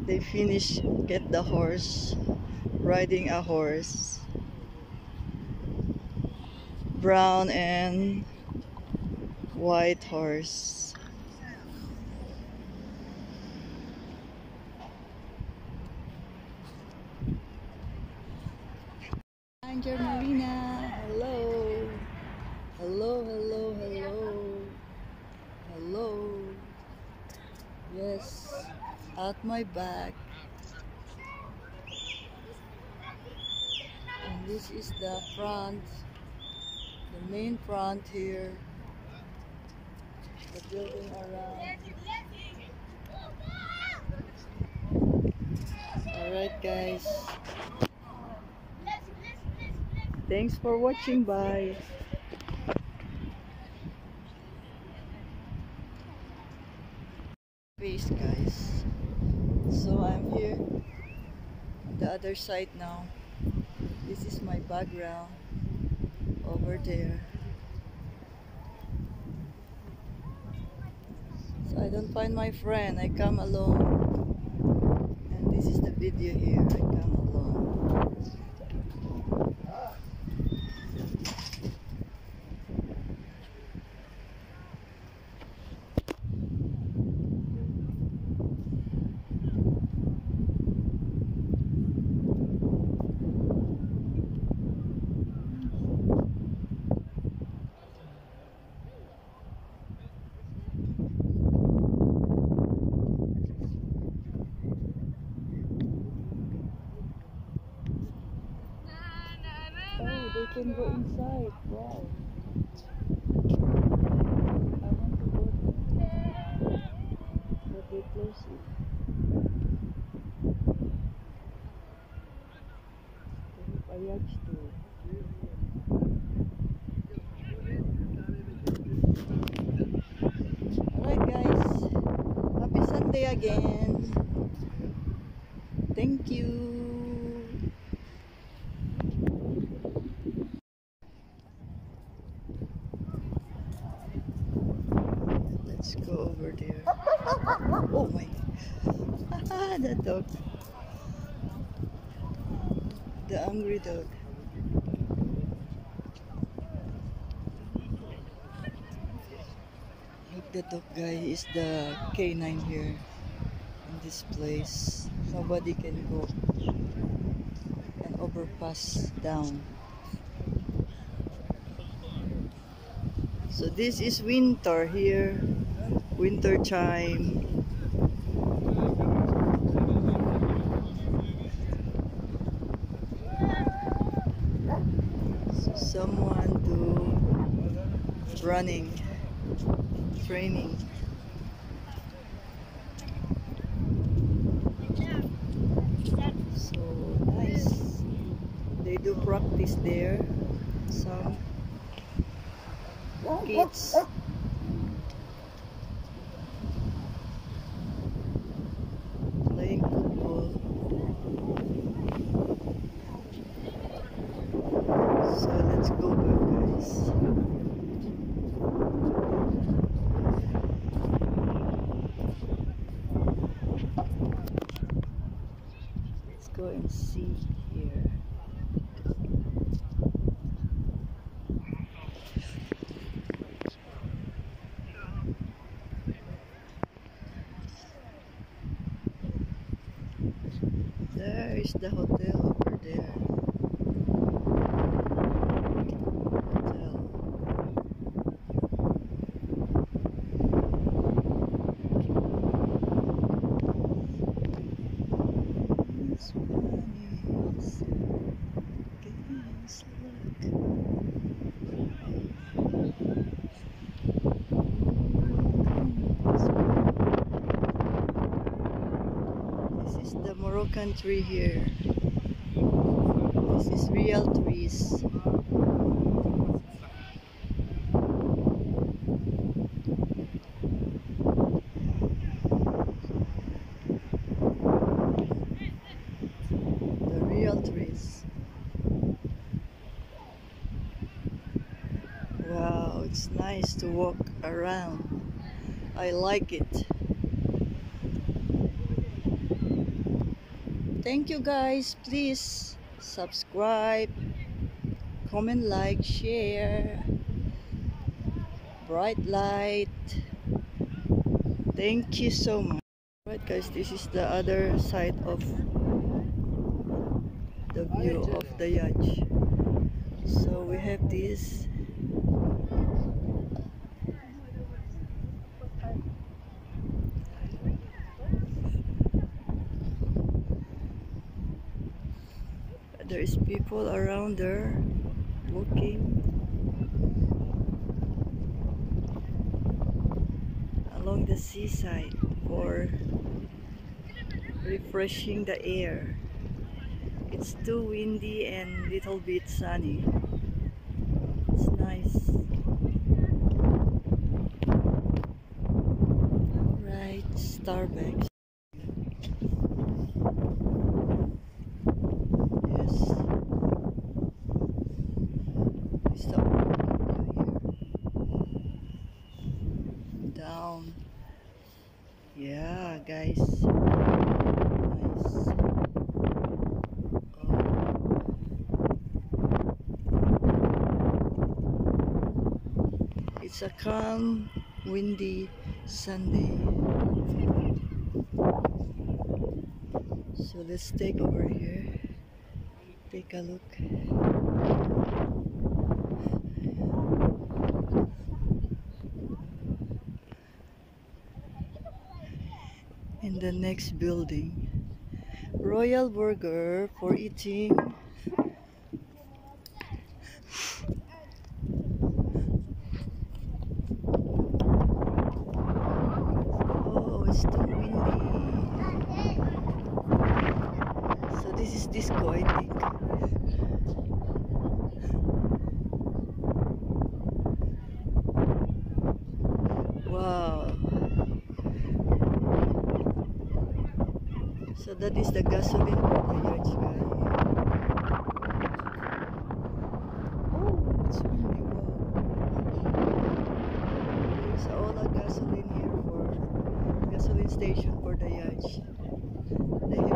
They finish get the horse, riding a horse, brown and white horse. Angel Marina, hello, hello, hello, hello, hello. Yes, at my back. And this is the front, the main front here. The building around. Alright guys. Thanks for watching. Bye. Peace guys. So I'm here on the other side now. This is my background over there. So I don't find my friend. I come alone. And this is the video here. I come alone. Oh, they can go inside. Wow. I want to go there. But they close it. They have a yacht too. Alright guys. Happy Sunday again. Thank you. Let's go over there. Oh my. The dog. The angry dog. Look, the dog guy is the canine here in this place. Nobody can go and overpass down. So this is winter here. Winter time. So someone do running, training. So nice. They do practice there. Some kids. Playing football. So let's go back guys. Let's go and see here. There is the hotel over there. Hotel. This one is against luck. This is the Moroccan tree here. This is real trees. The real trees. Wow, it's nice to walk around. I like it. Thank you guys. Please subscribe, comment, like, share. Bright light. Thank you so much. Right guys, this is the other side of the view of the yacht. So we have this. There is people around there walking along the seaside for refreshing the air. It's too windy and little bit sunny. It's nice. Alright, Starbucks. Yes. It's the here. Down. Yeah, guys. Nice. It's a calm, windy Sunday. So let's take over here. Take a look. In the next building. Royal Burger for eating. Oh, it's too windy. So this is disco, I think. Wow. So that is the gasoline for the yacht, guys. Oh, it's windy. Wow. There's all a gasoline here for gasoline station for the yacht. They have